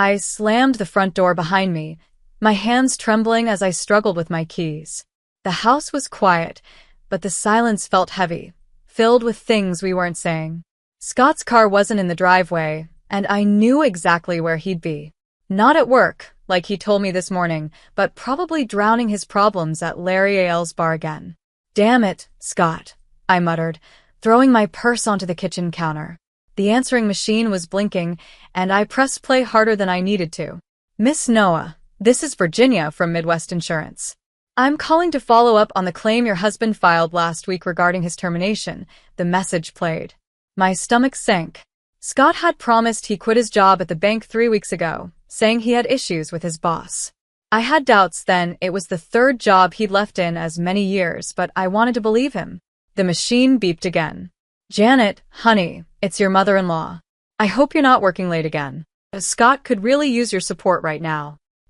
I slammed the front door behind me, my hands trembling as I struggled with my keys. The house was quiet, but the silence felt heavy, filled with things we weren't saying. Scott's car wasn't in the driveway, and I knew exactly where he'd be. Not at work, like he told me this morning, but probably drowning his problems at Larry Ailes' bar again. "Damn it, Scott," I muttered, throwing my purse onto the kitchen counter. The answering machine was blinking, and I pressed play harder than I needed to. "Miss Noah, this is Virginia from Midwest Insurance. I'm calling to follow up on the claim your husband filed last week regarding his termination," the message played. My stomach sank. Scott had promised he quit his job at the bank 3 weeks ago, saying he had issues with his boss. I had doubts then. It was the third job he'd left in as many years, but I wanted to believe him. The machine beeped again. "Janet, honey, it's your mother-in-law. I hope you're not working late again. Scott could really use your support right now.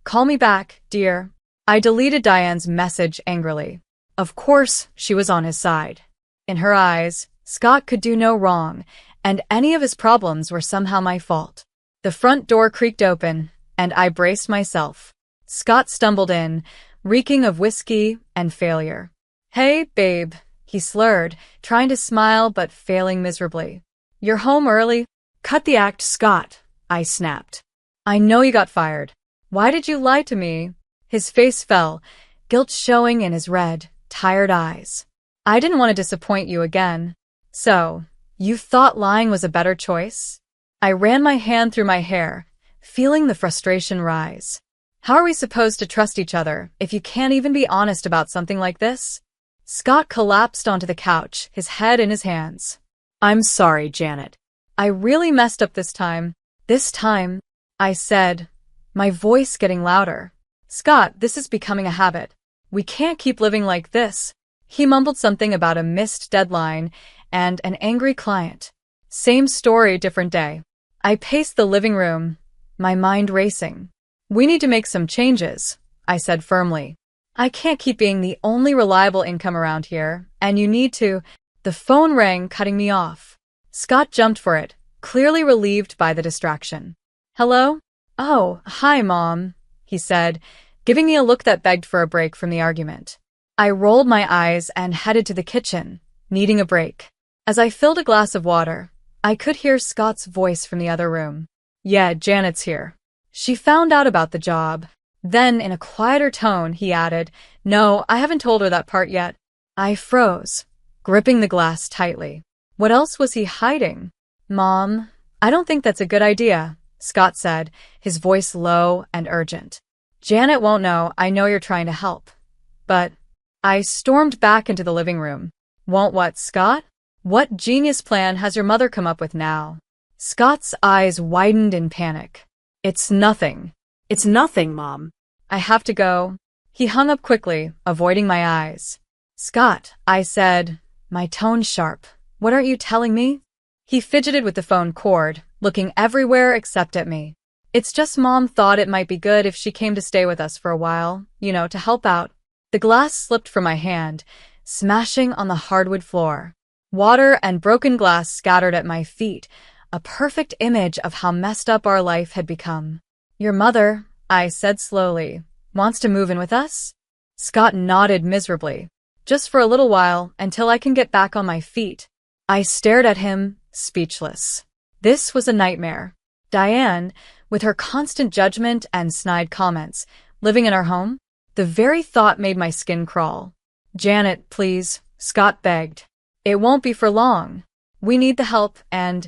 Call me back, dear." I deleted Diane's message angrily. Of course, she was on his side. In her eyes, Scott could do no wrong, and any of his problems were somehow my fault. The front door creaked open, and I braced myself. Scott stumbled in, reeking of whiskey and failure. "Hey, babe," he slurred, trying to smile but failing miserably. "You're home early?" "Cut the act, Scott," I snapped. "I know you got fired. Why did you lie to me?" His face fell, guilt showing in his red, tired eyes. "I didn't want to disappoint you again." "So, you thought lying was a better choice?" I ran my hand through my hair, feeling the frustration rise. How are we supposed to trust each other if you can't even be honest about something like this? Scott collapsed onto the couch, his head in his hands. "I'm sorry, Janet. I really messed up this time." "This time," I said, my voice getting louder. "Scott, this is becoming a habit. We can't keep living like this." He mumbled something about a missed deadline and an angry client. Same story, different day. I paced the living room, my mind racing. "We need to make some changes," I said firmly. "I can't keep being the only reliable income around here, and you need to—" The phone rang, cutting me off. Scott jumped for it, clearly relieved by the distraction. "Hello?" "Oh, hi, Mom," he said, giving me a look that begged for a break from the argument. I rolled my eyes and headed to the kitchen, needing a break. As I filled a glass of water, I could hear Scott's voice from the other room. "Yeah, Janet's here. She found out about the job." Then, in a quieter tone, he added, "No, I haven't told her that part yet." I froze, gripping the glass tightly. What else was he hiding? "Mom, I don't think that's a good idea," Scott said, his voice low and urgent. "Janet won't know. I know you're trying to help." "But—" I stormed back into the living room. "Won't what, Scott? What genius plan has your mother come up with now?" Scott's eyes widened in panic. "It's nothing." "It's nothing, Mom." "I have to go." He hung up quickly, avoiding my eyes. "Scott," I said, my tone sharp, "what aren't you telling me?" He fidgeted with the phone cord, looking everywhere except at me. "It's just Mom thought it might be good if she came to stay with us for a while, to help out." The glass slipped from my hand, smashing on the hardwood floor. Water and broken glass scattered at my feet, a perfect image of how messed up our life had become. "Your mother," I said slowly, "wants to move in with us?" Scott nodded miserably. "Just for a little while, until I can get back on my feet." I stared at him, speechless. This was a nightmare. Diane, with her constant judgment and snide comments, living in our home? The very thought made my skin crawl. "Janet, please," Scott begged. "It won't be for long. We need the help, and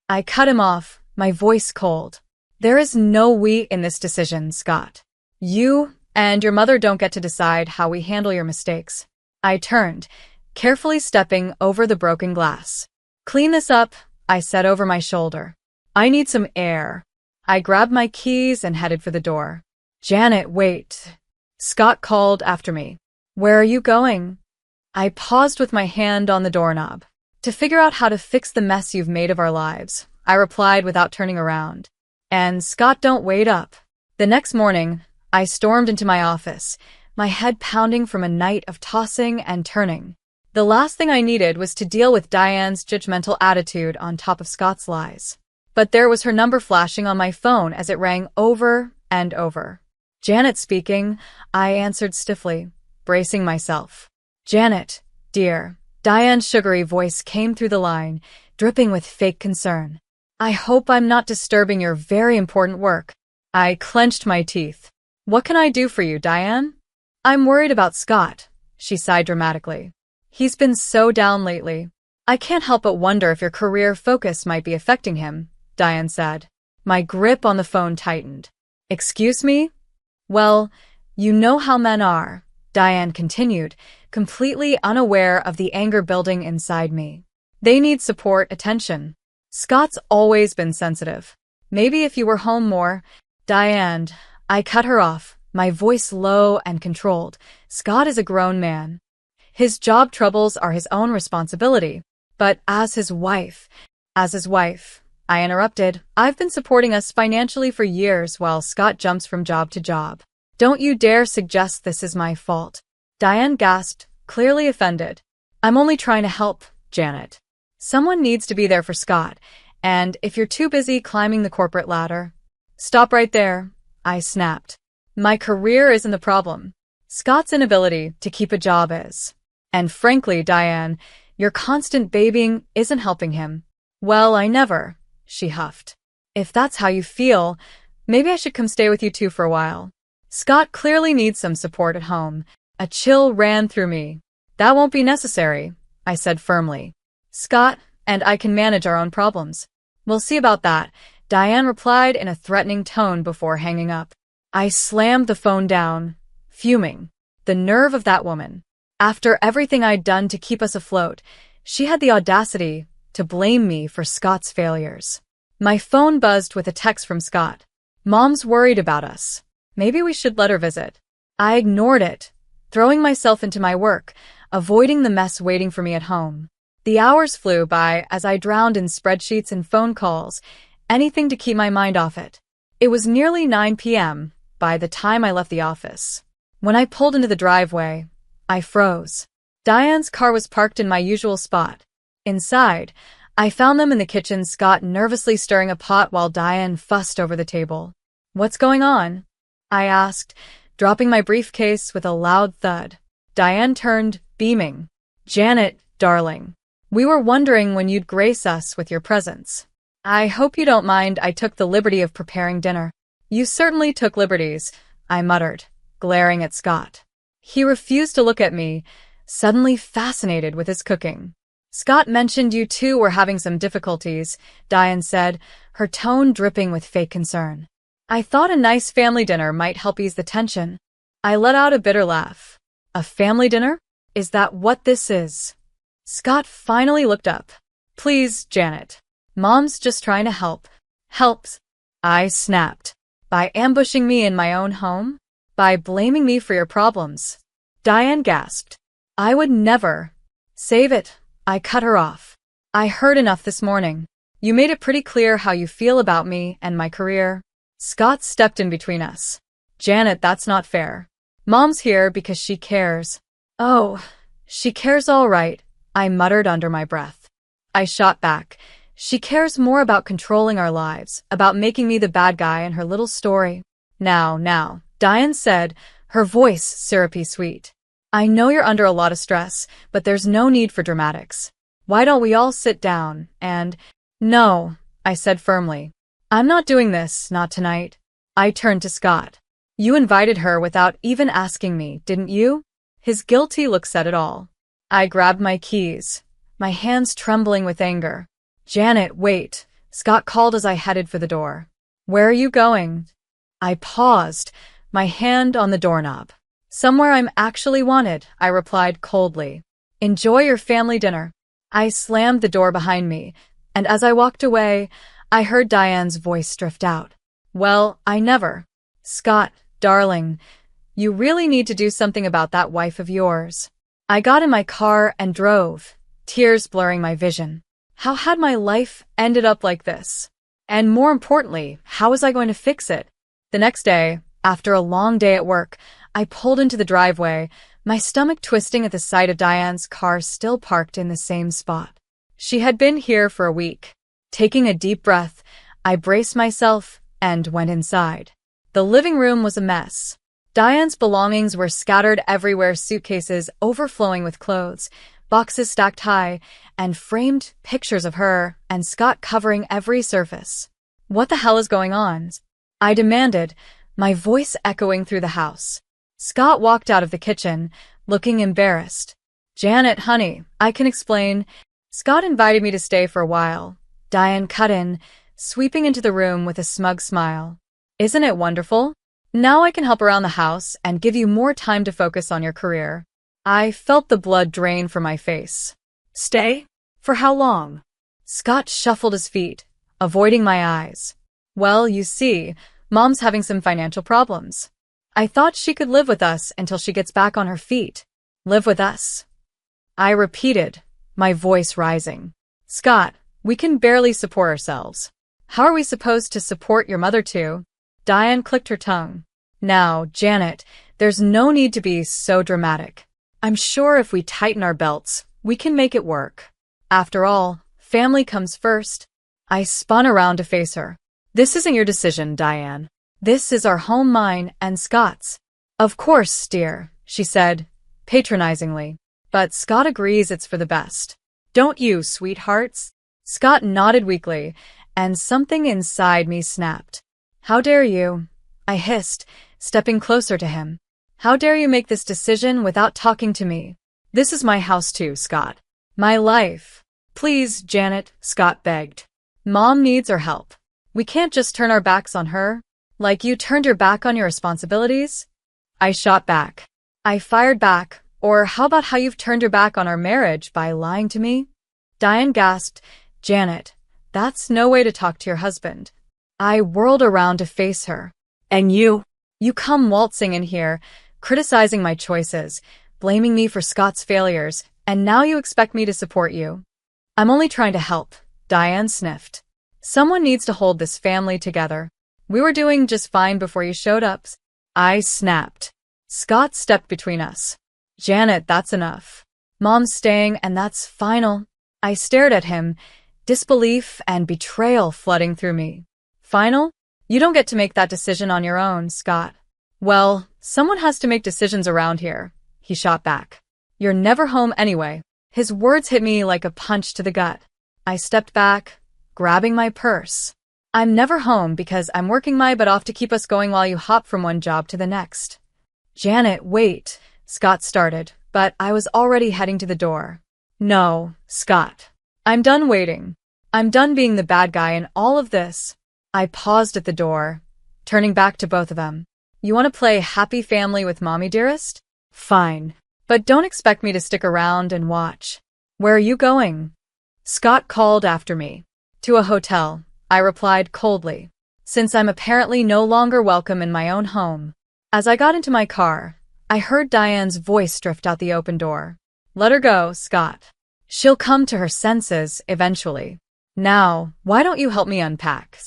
I cut him off, my voice cold. "There is no we in this decision, Scott. You and your mother don't get to decide how we handle your mistakes." I turned, carefully stepping over the broken glass. "Clean this up," I said over my shoulder. "I need some air." I grabbed my keys and headed for the door. "Janet, wait," Scott called after me. "Where are you going?" I paused with my hand on the doorknob. "To figure out how to fix the mess you've made of our lives," I replied without turning around. And Scott, don't wait up. The next morning, I stormed into my office, my head pounding from a night of tossing and turning. The last thing I needed was to deal with Diane's judgmental attitude on top of Scott's lies. but there was her number flashing on my phone as it rang over and over. Janet speaking, I answered stiffly, bracing myself. Janet, dear. Diane's sugary voice came through the line, dripping with fake concern. I hope I'm not disturbing your very important work. I clenched my teeth. What can I do for you, Diane? I'm worried about Scott, she sighed dramatically. He's been so down lately. I can't help but wonder if your career focus might be affecting him, Diane said. My grip on the phone tightened. Excuse me? Well, you know how men are, Diane continued, completely unaware of the anger building inside me. They need support, attention. Scott's always been sensitive. Maybe if you were home more, Diane. I cut her off, my voice low and controlled. Scott is a grown man. His job troubles are his own responsibility. But as his wife, I interrupted, I've been supporting us financially for years while Scott jumps from job to job. Don't you dare suggest this is my fault. Diane gasped, clearly offended. I'm only trying to help, Janet. Someone needs to be there for Scott, and if you're too busy climbing the corporate ladder... Stop right there, I snapped. My career isn't the problem. Scott's inability to keep a job is. And frankly, Diane, your constant babying isn't helping him. Well, I never, she huffed. If that's how you feel, maybe I should come stay with you two for a while. Scott clearly needs some support at home. A chill ran through me. That won't be necessary, I said firmly. Scott and I can manage our own problems. We'll see about that, Diane replied in a threatening tone before hanging up. I slammed the phone down, fuming. The nerve of that woman. After everything I'd done to keep us afloat, she had the audacity to blame me for Scott's failures. My phone buzzed with a text from Scott. Mom's worried about us. Maybe we should let her visit. I ignored it, throwing myself into my work, avoiding the mess waiting for me at home. The hours flew by as I drowned in spreadsheets and phone calls, anything to keep my mind off it. It was nearly 9 p.m. by the time I left the office. When I pulled into the driveway, I froze. Diane's car was parked in my usual spot. Inside, I found them in the kitchen, Scott nervously stirring a pot while Diane fussed over the table. What's going on? I asked, dropping my briefcase with a loud thud. Diane turned, beaming. Janet, darling. We were wondering when you'd grace us with your presence. I hope you don't mind I took the liberty of preparing dinner. You certainly took liberties, I muttered, glaring at Scott. He refused to look at me, suddenly fascinated with his cooking. Scott mentioned you two were having some difficulties, Diane said, her tone dripping with fake concern. I thought a nice family dinner might help ease the tension. I let out a bitter laugh. A family dinner? Is that what this is? Scott finally looked up. Please, Janet. Mom's just trying to help. Helps? I snapped. By ambushing me in my own home? By blaming me for your problems? Diane gasped. I would never. Save it. I cut her off. I heard enough this morning. You made it pretty clear how you feel about me and my career. Scott stepped in between us. Janet, that's not fair. Mom's here because she cares. Oh, she cares all right, I muttered under my breath. I shot back. She cares more about controlling our lives, about making me the bad guy in her little story. Now, Diane said, her voice syrupy sweet. I know you're under a lot of stress, but there's no need for dramatics. Why don't we all sit down and... No, I said firmly. I'm not doing this, not tonight. I turned to Scott. You invited her without even asking me, didn't you? His guilty look said it all. I grabbed my keys, my hands trembling with anger. Janet, wait, Scott called as I headed for the door. Where are you going? I paused, my hand on the doorknob. Somewhere I'm actually wanted, I replied coldly. Enjoy your family dinner. I slammed the door behind me, and as I walked away, I heard Diane's voice drift out. Well, I never. Scott, darling, you really need to do something about that wife of yours. I got in my car and drove, tears blurring my vision. How had my life ended up like this? And more importantly, how was I going to fix it? The next day, after a long day at work, I pulled into the driveway, my stomach twisting at the sight of Diane's car still parked in the same spot. She had been here for a week. Taking a deep breath, I braced myself and went inside. The living room was a mess. Diane's belongings were scattered everywhere, suitcases overflowing with clothes, boxes stacked high, and framed pictures of her and Scott covering every surface. "What the hell is going on?" I demanded, my voice echoing through the house. Scott walked out of the kitchen, looking embarrassed. "Janet, honey, I can explain." Scott invited me to stay for a while. Diane cut in, sweeping into the room with a smug smile. "Isn't it wonderful? Now I can help around the house and give you more time to focus on your career." I felt the blood drain from my face. "Stay? For how long?" Scott shuffled his feet, avoiding my eyes. "Well, you see, Mom's having some financial problems. I thought she could live with us until she gets back on her feet." "Live with us?" I repeated, my voice rising. "Scott, we can barely support ourselves. How are we supposed to support your mother too?" Diane clicked her tongue. "Now, Janet, there's no need to be so dramatic. I'm sure if we tighten our belts, we can make it work. After all, family comes first." I spun around to face her. "This isn't your decision, Diane. This is our home, mine and Scott's." "Of course, dear," she said, patronizingly. "But Scott agrees it's for the best. Don't you, sweethearts?" Scott nodded weakly, and something inside me snapped. "How dare you?" I hissed, stepping closer to him. "How dare you make this decision without talking to me? This is my house too, Scott. My life." "Please, Janet," Scott begged. "Mom needs our help. We can't just turn our backs on her, like you turned your back on your responsibilities." I shot back. I fired back, "Or how about how you've turned your back on our marriage by lying to me?" Diane gasped. "Janet, that's no way to talk to your husband." I whirled around to face her. "And you? You come waltzing in here, criticizing my choices, blaming me for Scott's failures, and now you expect me to support you." "I'm only trying to help," Diane sniffed. "Someone needs to hold this family together. We were doing just fine before you showed up." I snapped. Scott stepped between us. "Janet, that's enough. Mom's staying, and that's final." I stared at him, disbelief and betrayal flooding through me. "Final? You don't get to make that decision on your own, Scott." "Well, someone has to make decisions around here," he shot back. "You're never home anyway." His words hit me like a punch to the gut. I stepped back, grabbing my purse. "I'm never home because I'm working my butt off to keep us going while you hop from one job to the next." "Janet, wait," Scott started, but I was already heading to the door. "No, Scott. I'm done waiting. I'm done being the bad guy in all of this." I paused at the door, turning back to both of them. "You want to play happy family with Mommy, dearest? Fine. But don't expect me to stick around and watch." "Where are you going?" Scott called after me. "To a hotel," I replied coldly, "since I'm apparently no longer welcome in my own home." As I got into my car, I heard Diane's voice drift out the open door. "Let her go, Scott. She'll come to her senses eventually. Now, why don't you help me unpack?"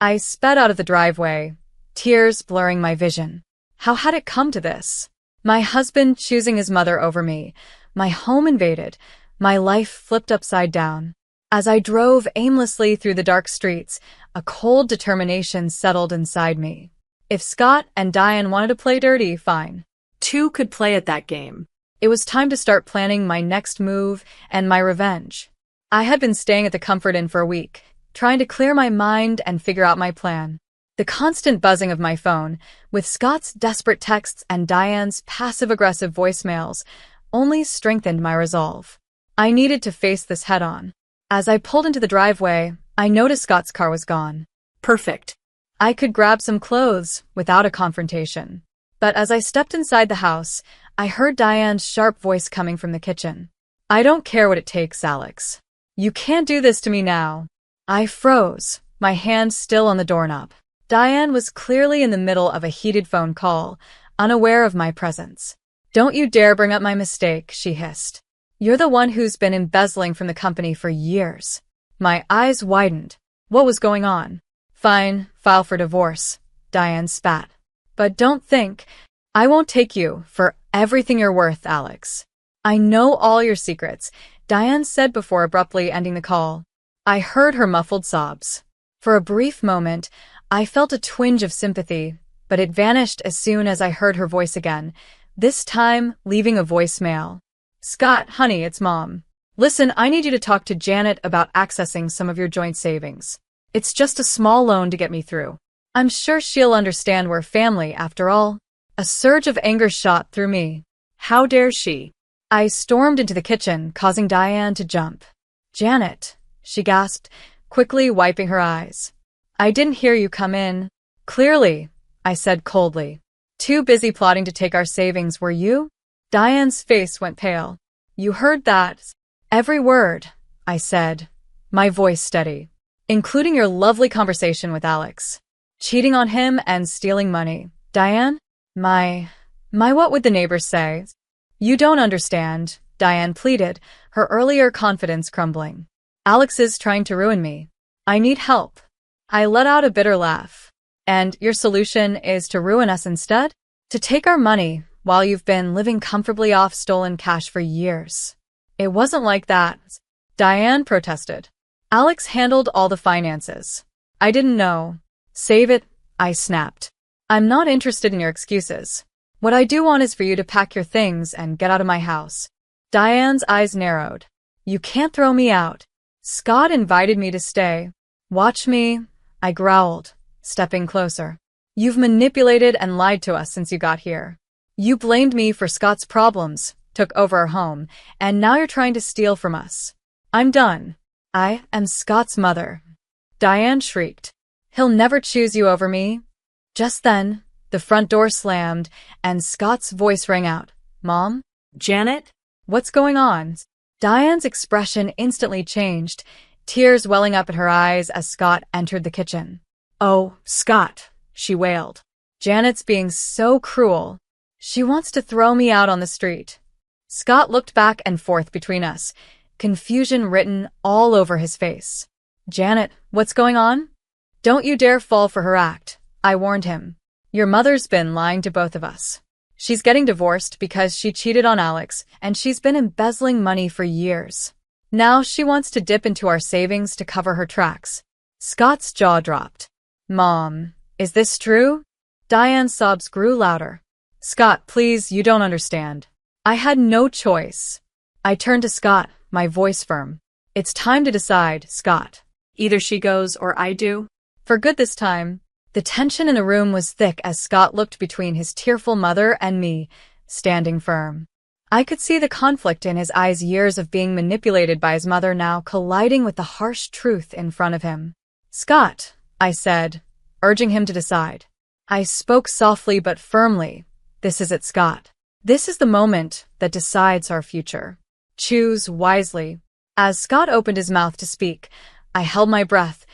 I sped out of the driveway, tears blurring my vision. How had it come to this? My husband choosing his mother over me, my home invaded, my life flipped upside down. As I drove aimlessly through the dark streets, a cold determination settled inside me. If Scott and Diane wanted to play dirty, fine. Two could play at that game. It was time to start planning my next move and my revenge. I had been staying at the Comfort Inn for a week, trying to clear my mind and figure out my plan. The constant buzzing of my phone, with Scott's desperate texts and Diane's passive-aggressive voicemails, only strengthened my resolve. I needed to face this head-on. As I pulled into the driveway, I noticed Scott's car was gone. Perfect. I could grab some clothes without a confrontation. But as I stepped inside the house, I heard Diane's sharp voice coming from the kitchen. "I don't care what it takes, Alex. You can't do this to me now." I froze, my hand still on the doorknob. Diane was clearly in the middle of a heated phone call, unaware of my presence. "Don't you dare bring up my mistake," she hissed. "You're the one who's been embezzling from the company for years." My eyes widened. What was going on? "Fine, file for divorce," Diane spat. "But don't think I won't take you for everything you're worth, Alex. I know all your secrets," Diane said before abruptly ending the call. I heard her muffled sobs. For a brief moment, I felt a twinge of sympathy, but it vanished as soon as I heard her voice again, this time leaving a voicemail. Scott, honey, it's Mom. Listen, I need you to talk to Janet about accessing some of your joint savings. It's just a small loan to get me through. I'm sure she'll understand we're family, after all. A surge of anger shot through me. How dare she? I stormed into the kitchen, causing Diane to jump. Janet, she gasped, quickly wiping her eyes. I didn't hear you come in. Clearly, I said coldly. Too busy plotting to take our savings, were you? Diane's face went pale. You heard that? Every word, I said, my voice steady. Including your lovely conversation with Alex. Cheating on him and stealing money. Diane? My what would the neighbors say? You don't understand, Diane pleaded, her earlier confidence crumbling. Alex is trying to ruin me. I need help. I let out a bitter laugh. And your solution is to ruin us instead? To take our money while you've been living comfortably off stolen cash for years. It wasn't like that, Diane protested. Alex handled all the finances. I didn't know. Save it, I snapped. I'm not interested in your excuses. What I do want is for you to pack your things and get out of my house. Diane's eyes narrowed. You can't throw me out. Scott invited me to stay. Watch me, I growled, stepping closer. You've manipulated and lied to us since you got here. You blamed me for Scott's problems, took over our home, and now you're trying to steal from us. I'm done. I am Scott's mother. Diane shrieked. He'll never choose you over me. Just then, the front door slammed, and Scott's voice rang out. Mom? Janet? What's going on? Diane's expression instantly changed, tears welling up in her eyes as Scott entered the kitchen. Oh, Scott, she wailed. Janet's being so cruel. She wants to throw me out on the street. Scott looked back and forth between us, confusion written all over his face. Janet, what's going on? Don't you dare fall for her act, I warned him. Your mother's been lying to both of us. She's getting divorced because she cheated on Alex, and she's been embezzling money for years. Now she wants to dip into our savings to cover her tracks. Scott's jaw dropped. Mom, is this true? Diane's sobs grew louder. Scott, please, you don't understand. I had no choice. I turned to Scott, my voice firm. It's time to decide, Scott. Either she goes or I do. For good this time. The tension in the room was thick as Scott looked between his tearful mother and me, standing firm. I could see the conflict in his eyes, years of being manipulated by his mother now colliding with the harsh truth in front of him. Scott, I said, urging him to decide. I spoke softly but firmly. This is it, Scott. This is the moment that decides our future. Choose wisely. As Scott opened his mouth to speak, I held my breath,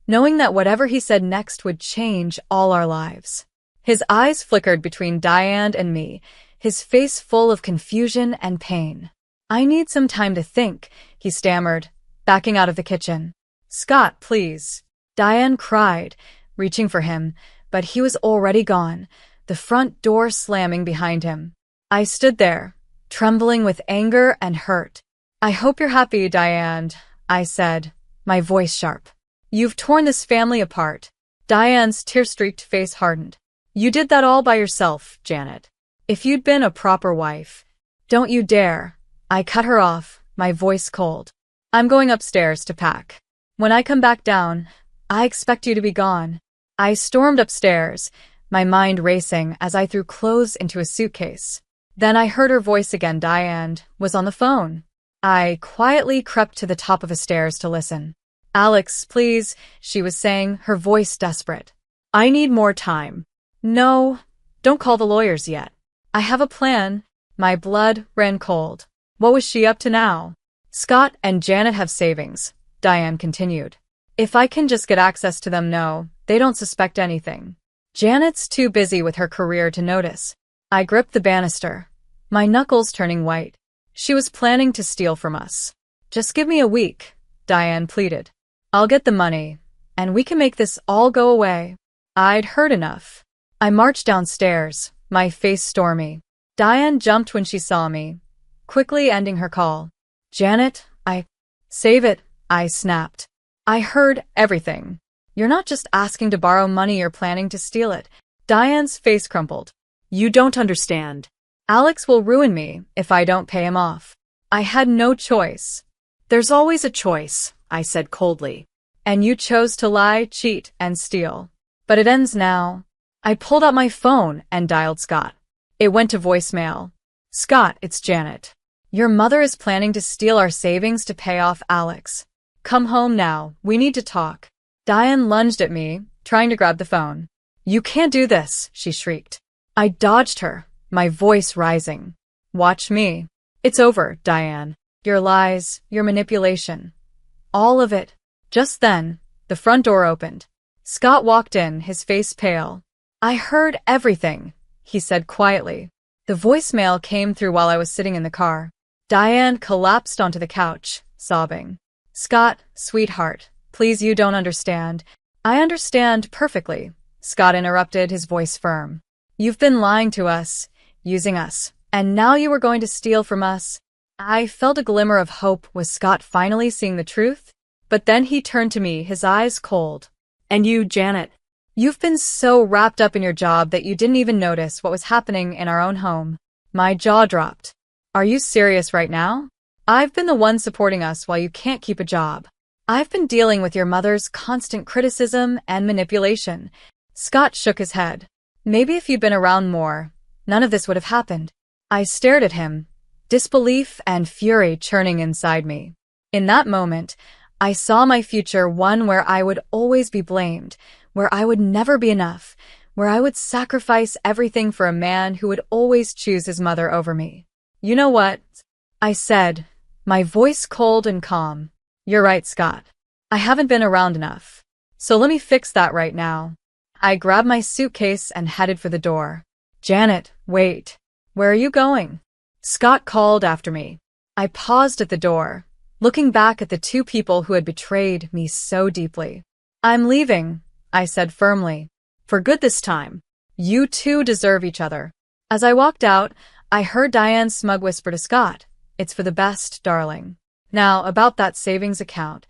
knowing that whatever he said next would change all our lives. His eyes flickered between Diane and me, his face full of confusion and pain. I need some time to think, he stammered, backing out of the kitchen. Scott, please. Diane cried, reaching for him, but he was already gone, the front door slamming behind him. I stood there, trembling with anger and hurt. I hope you're happy, Diane, I said, my voice sharp. You've torn this family apart. Diane's tear-streaked face hardened. You did that all by yourself, Janet. If you'd been a proper wife. Don't you dare. I cut her off, my voice cold. I'm going upstairs to pack. When I come back down, I expect you to be gone. I stormed upstairs, my mind racing as I threw clothes into a suitcase. Then I heard her voice again. Diane was on the phone. I quietly crept to the top of the stairs to listen. Alex, please, she was saying, her voice desperate. I need more time. No, don't call the lawyers yet. I have a plan. My blood ran cold. What was she up to now? Scott and Janet have savings, Diane continued. If I can just get access to them, no, they don't suspect anything. Janet's too busy with her career to notice. I gripped the banister, my knuckles turning white. She was planning to steal from us. Just give me a week, Diane pleaded. I'll get the money, and we can make this all go away. I'd heard enough. I marched downstairs, my face stormy. Diane jumped when she saw me, quickly ending her call. Janet, Save it, I snapped. I heard everything. You're not just asking to borrow money, you're planning to steal it. Diane's face crumpled. You don't understand. Alex will ruin me if I don't pay him off. I had no choice. There's always a choice, I said coldly. And you chose to lie, cheat, and steal. But it ends now. I pulled out my phone and dialed Scott. It went to voicemail. Scott, it's Janet. Your mother is planning to steal our savings to pay off Alex. Come home now, we need to talk. Diane lunged at me, trying to grab the phone. You can't do this, she shrieked. I dodged her, my voice rising. Watch me. It's over, Diane. Your lies, your manipulation. All of it. Just then, the front door opened. Scott walked in, his face pale. I heard everything, he said quietly. The voicemail came through while I was sitting in the car. Diane collapsed onto the couch, sobbing. Scott, sweetheart, please, you don't understand. I understand perfectly, Scott interrupted, his voice firm. You've been lying to us, using us, and now you were going to steal from us. I felt a glimmer of hope. Was Scott finally seeing the truth? But then he turned to me, his eyes cold. And you, Janet? You've been so wrapped up in your job that you didn't even notice what was happening in our own home. My jaw dropped. Are you serious right now? I've been the one supporting us while you can't keep a job. I've been dealing with your mother's constant criticism and manipulation. Scott shook his head. Maybe if you'd been around more, none of this would have happened. I stared at him, disbelief and fury churning inside me. In that moment, I saw my future, one where I would always be blamed, where I would never be enough, where I would sacrifice everything for a man who would always choose his mother over me. You know what? I said, my voice cold and calm. You're right, Scott. I haven't been around enough. So let me fix that right now. I grabbed my suitcase and headed for the door. Janet, wait. Where are you going? Scott called after me. I paused at the door, looking back at the two people who had betrayed me so deeply. I'm leaving, I said firmly. For good this time. You two deserve each other. As I walked out, I heard Diane's smug whisper to Scott. It's for the best, darling. Now, about that savings account.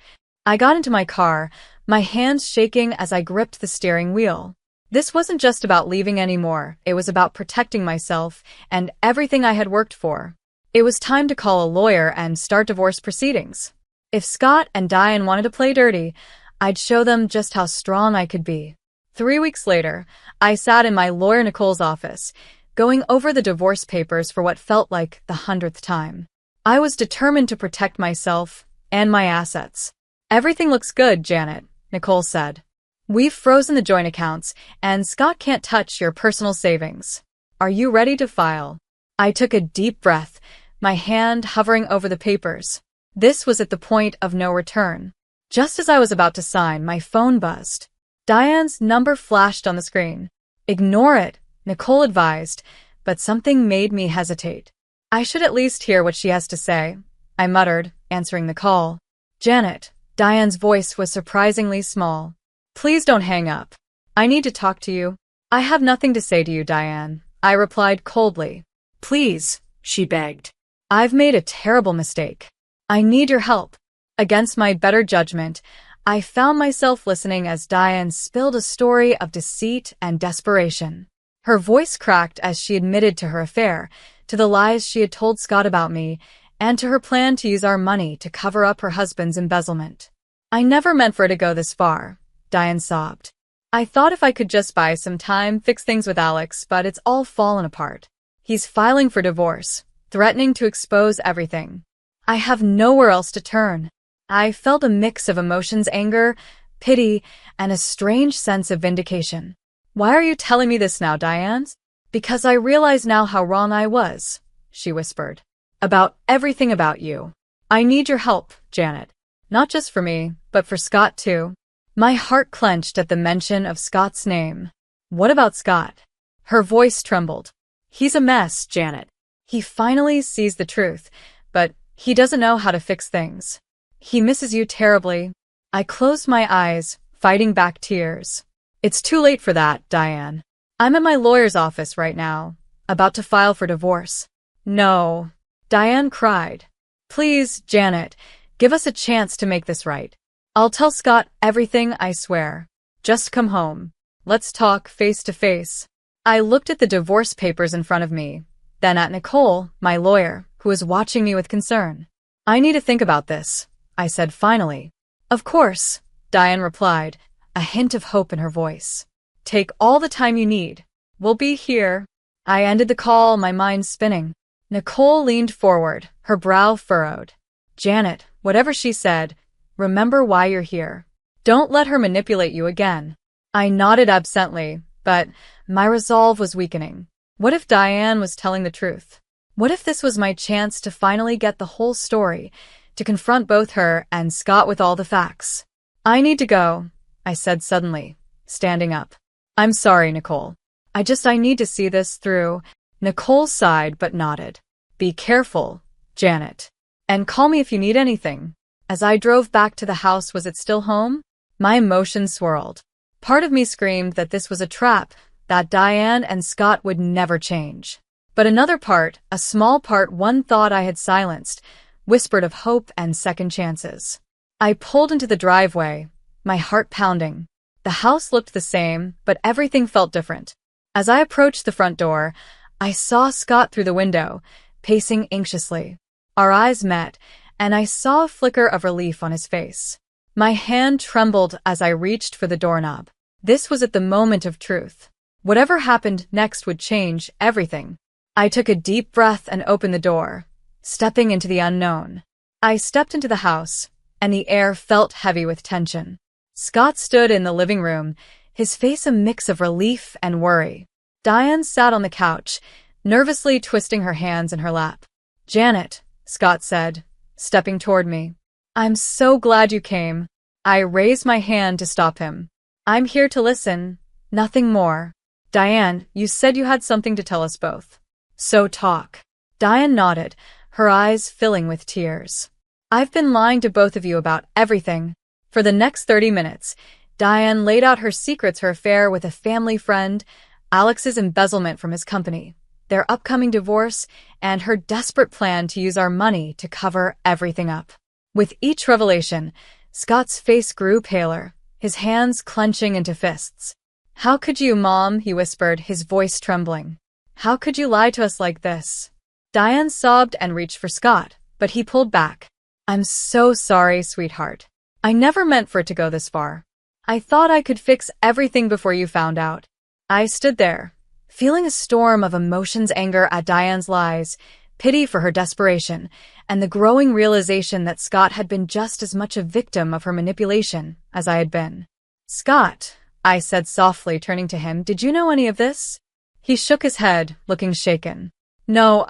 I got into my car, my hands shaking as I gripped the steering wheel. This wasn't just about leaving anymore. It was about protecting myself and everything I had worked for. It was time to call a lawyer and start divorce proceedings. If Scott and Diane wanted to play dirty, I'd show them just how strong I could be. 3 weeks later, I sat in my lawyer Nicole's office, going over the divorce papers for what felt like the 100th time. I was determined to protect myself and my assets. Everything looks good, Janet, Nicole said. We've frozen the joint accounts, and Scott can't touch your personal savings. Are you ready to file? I took a deep breath, my hand hovering over the papers. This was at the point of no return. Just as I was about to sign, my phone buzzed. Diane's number flashed on the screen. Ignore it, Nicole advised, but something made me hesitate. I should at least hear what she has to say, I muttered, answering the call. Janet, Diane's voice was surprisingly small. Please don't hang up. I need to talk to you. I have nothing to say to you, Diane, I replied coldly. Please, she begged. I've made a terrible mistake. I need your help. Against my better judgment, I found myself listening as Diane spilled a story of deceit and desperation. Her voice cracked as she admitted to her affair, to the lies she had told Scott about me, and to her plan to use our money to cover up her husband's embezzlement. I never meant for it to go this far, Diane sobbed. I thought if I could just buy some time, fix things with Alex, but it's all fallen apart. He's filing for divorce, threatening to expose everything. I have nowhere else to turn. I felt a mix of emotions, anger, pity, and a strange sense of vindication. Why are you telling me this now, Diane? Because I realize now how wrong I was, she whispered. About everything about you. I need your help, Janet. Not just for me, but for Scott too. My heart clenched at the mention of Scott's name. What about Scott? Her voice trembled. He's a mess, Janet. He finally sees the truth, but he doesn't know how to fix things. He misses you terribly. I closed my eyes, fighting back tears. It's too late for that, Diane. I'm at my lawyer's office right now, about to file for divorce. No, Diane cried. Please, Janet, give us a chance to make this right. I'll tell Scott everything, I swear. Just come home. Let's talk face to face. I looked at the divorce papers in front of me, then at Nicole, my lawyer, who was watching me with concern. I need to think about this, I said finally. Of course, Diane replied, a hint of hope in her voice. Take all the time you need. We'll be here. I ended the call, my mind spinning. Nicole leaned forward, her brow furrowed. Janet, whatever she said, remember why you're here. Don't let her manipulate you again. I nodded absently, but my resolve was weakening. What if Diane was telling the truth? What if this was my chance to finally get the whole story, to confront both her and Scott with all the facts? I need to go, I said suddenly, standing up. I'm sorry, Nicole. I need to see this through. Nicole sighed but nodded. Be careful, Janet. And call me if you need anything. As I drove back to the house, was it still home? My emotions swirled. Part of me screamed that this was a trap, that Diane and Scott would never change. But another part, a small part one thought I had silenced, whispered of hope and second chances. I pulled into the driveway, my heart pounding. The house looked the same, but everything felt different. As I approached the front door, I saw Scott through the window, pacing anxiously. Our eyes met, and I saw a flicker of relief on his face. My hand trembled as I reached for the doorknob. This was at the moment of truth. Whatever happened next would change everything. I took a deep breath and opened the door, stepping into the unknown. I stepped into the house, and the air felt heavy with tension. Scott stood in the living room, his face a mix of relief and worry. Diane sat on the couch, nervously twisting her hands in her lap. Janet, Scott said, stepping toward me. I'm so glad you came. I raised my hand to stop him. I'm here to listen, nothing more. Diane, you said you had something to tell us both. So talk. Diane nodded, her eyes filling with tears. I've been lying to both of you about everything. For the next 30 minutes, Diane laid out her secrets, her affair with a family friend, Alex's embezzlement from his company, their upcoming divorce, and her desperate plan to use our money to cover everything up. With each revelation, Scott's face grew paler, his hands clenching into fists. How could you, Mom? He whispered, his voice trembling. How could you lie to us like this? Diane sobbed and reached for Scott, but he pulled back. I'm so sorry, sweetheart. I never meant for it to go this far. I thought I could fix everything before you found out. I stood there, feeling a storm of emotions, anger at Diane's lies, pity for her desperation, and the growing realization that Scott had been just as much a victim of her manipulation as I had been. Scott, I said softly, turning to him, did you know any of this? He shook his head, looking shaken. No,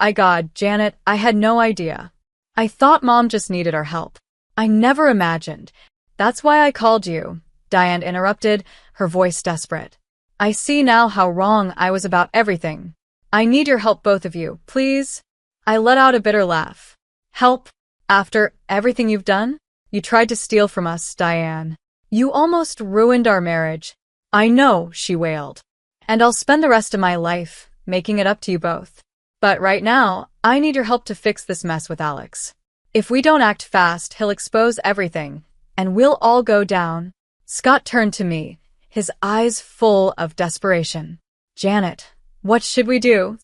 Janet, I had no idea. I thought Mom just needed our help. I never imagined. That's why I called you, Diane interrupted, her voice desperate. I see now how wrong I was about everything. I need your help, both of you, please. I let out a bitter laugh. Help? After everything you've done? You tried to steal from us, Diane. You almost ruined our marriage. I know, she wailed. And I'll spend the rest of my life making it up to you both. But right now, I need your help to fix this mess with Alex. If we don't act fast, he'll expose everything, and we'll all go down. Scott turned to me, his eyes full of desperation. Janet, what should we do?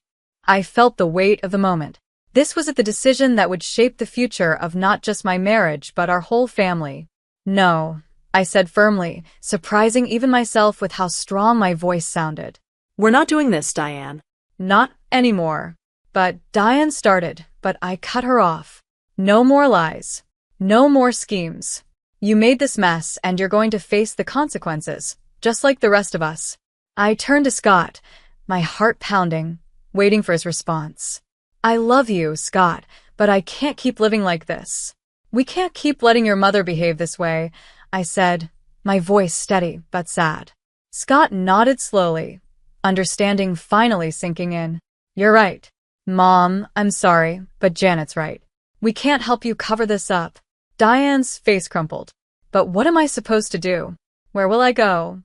I felt the weight of the moment. This was the decision that would shape the future of not just my marriage but our whole family. No, I said firmly, surprising even myself with how strong my voice sounded. We're not doing this, Diane. Not anymore. But Diane started, but I cut her off. No more lies. No more schemes. You made this mess and you're going to face the consequences, just like the rest of us. I turned to Scott, my heart pounding, waiting for his response. I love you, Scott, but I can't keep living like this. We can't keep letting your mother behave this way, I said, my voice steady but sad. Scott nodded slowly, understanding finally sinking in. You're right. Mom, I'm sorry, but Janet's right. We can't help you cover this up. Diane's face crumpled. But what am I supposed to do? Where will I go?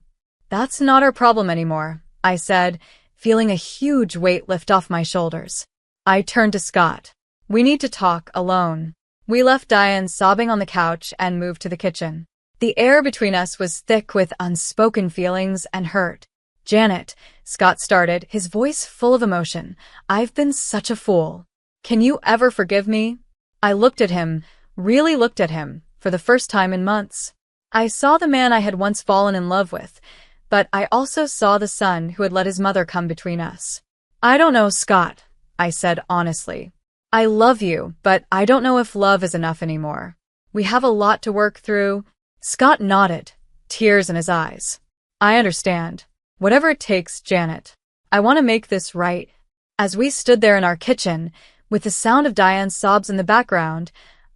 That's not our problem anymore, I said, feeling a huge weight lift off my shoulders. I turned to Scott. We need to talk alone. We left Diane sobbing on the couch and moved to the kitchen. The air between us was thick with unspoken feelings and hurt. "Janet," Scott started, his voice full of emotion, "I've been such a fool. Can you ever forgive me?" I looked at him, really looked at him, for the first time in months. I saw the man I had once fallen in love with, but I also saw the son who had let his mother come between us. "I don't know, Scott," I said honestly. "I love you, but I don't know if love is enough anymore. We have a lot to work through." Scott nodded, tears in his eyes. "I understand. Whatever it takes, Janet. I want to make this right." As we stood there in our kitchen, with the sound of Diane's sobs in the background,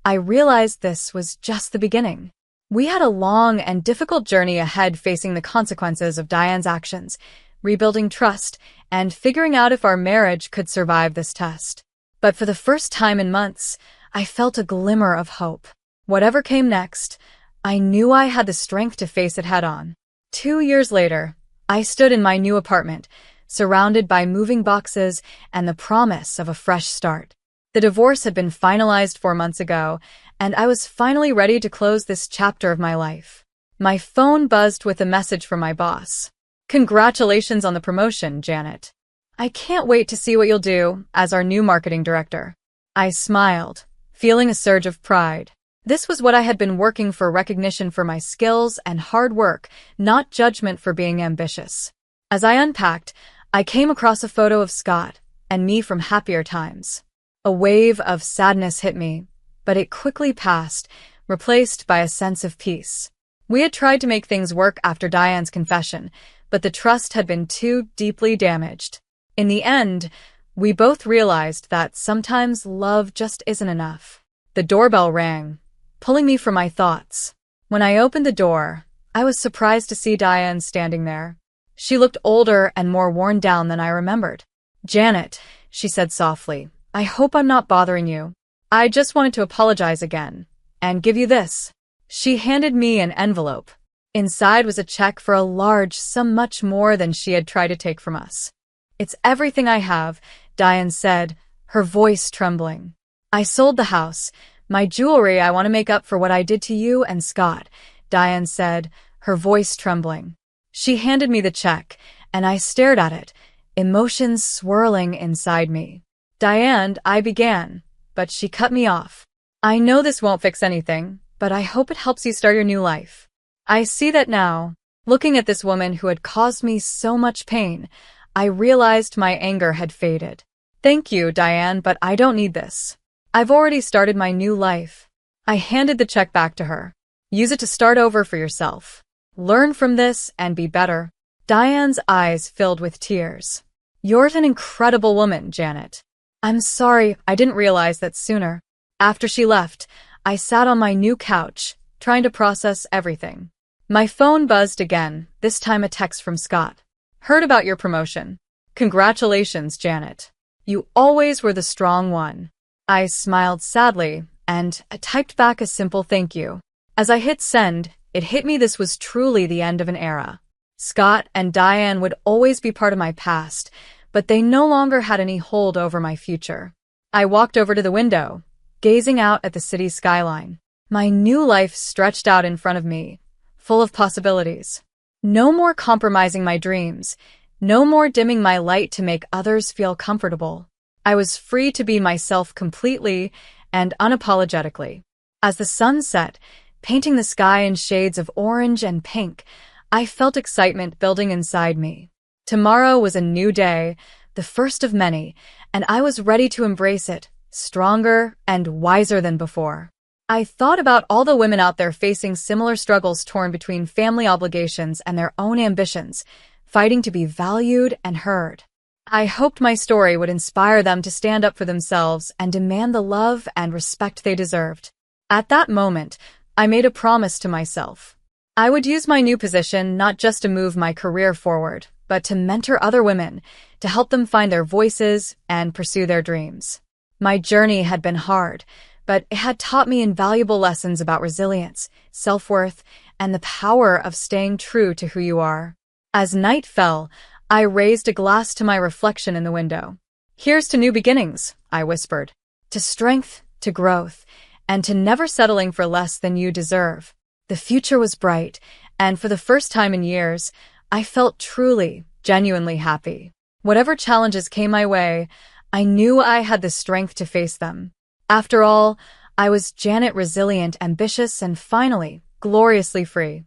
I realized this was just the beginning. We had a long and difficult journey ahead, facing the consequences of Diane's actions, rebuilding trust, and figuring out if our marriage could survive this test. But for the first time in months, I felt a glimmer of hope. Whatever came next, I knew I had the strength to face it head-on. 2 years later, I stood in my new apartment, surrounded by moving boxes and the promise of a fresh start. The divorce had been finalized 4 months ago, and I was finally ready to close this chapter of my life. My phone buzzed with a message from my boss. "Congratulations on the promotion, Janet. I can't wait to see what you'll do as our new marketing director." I smiled, feeling a surge of pride. This was what I had been working for: recognition for my skills and hard work, not judgment for being ambitious. As I unpacked, I came across a photo of Scott and me from happier times. A wave of sadness hit me, but it quickly passed, replaced by a sense of peace. We had tried to make things work after Diane's confession, but the trust had been too deeply damaged. In the end, we both realized that sometimes love just isn't enough. The doorbell rang, pulling me from my thoughts. When I opened the door, I was surprised to see Diane standing there. She looked older and more worn down than I remembered. "Janet," she said softly, "I hope I'm not bothering you. I just wanted to apologize again and give you this." She handed me an envelope. Inside was a check for a large sum, much more than she had tried to take from us. "It's everything I have," Diane said, her voice trembling. "I sold the house, my jewelry. I want to make up for what I did to you and Scott," Diane said, her voice trembling. She handed me the check, and I stared at it, emotions swirling inside me. "Diane," I began, but she cut me off. "I know this won't fix anything, but I hope it helps you start your new life. I see that now." Looking at this woman who had caused me so much pain, I realized my anger had faded. "Thank you, Diane, but I don't need this. I've already started my new life." I handed the check back to her. "Use it to start over for yourself. Learn from this and be better." Diane's eyes filled with tears. "You're an incredible woman, Janet. I'm sorry I didn't realize that sooner." After she left, I sat on my new couch, trying to process everything. My phone buzzed again, this time a text from Scott. "Heard about your promotion. Congratulations, Janet. You always were the strong one." I smiled sadly, and I typed back a simple thank you. As I hit send, it hit me: this was truly the end of an era. Scott and Diane would always be part of my past, but they no longer had any hold over my future. I walked over to the window, gazing out at the city skyline. My new life stretched out in front of me, full of possibilities. No more compromising my dreams, no more dimming my light to make others feel comfortable. I was free to be myself completely and unapologetically. As the sun set, painting the sky in shades of orange and pink, I felt excitement building inside me. Tomorrow was a new day, the first of many, and I was ready to embrace it, stronger and wiser than before. I thought about all the women out there facing similar struggles, torn between family obligations and their own ambitions, fighting to be valued and heard. I hoped my story would inspire them to stand up for themselves and demand the love and respect they deserved. At that moment, I made a promise to myself. I would use my new position not just to move my career forward, but to mentor other women, to help them find their voices and pursue their dreams. My journey had been hard, but it had taught me invaluable lessons about resilience, self-worth, and the power of staying true to who you are. As night fell, I raised a glass to my reflection in the window. "Here's to new beginnings," I whispered. "To strength, to growth, and to never settling for less than you deserve." The future was bright, and for the first time in years, I felt truly, genuinely happy. Whatever challenges came my way, I knew I had the strength to face them. After all, I was Janet, resilient, ambitious, and finally, gloriously free.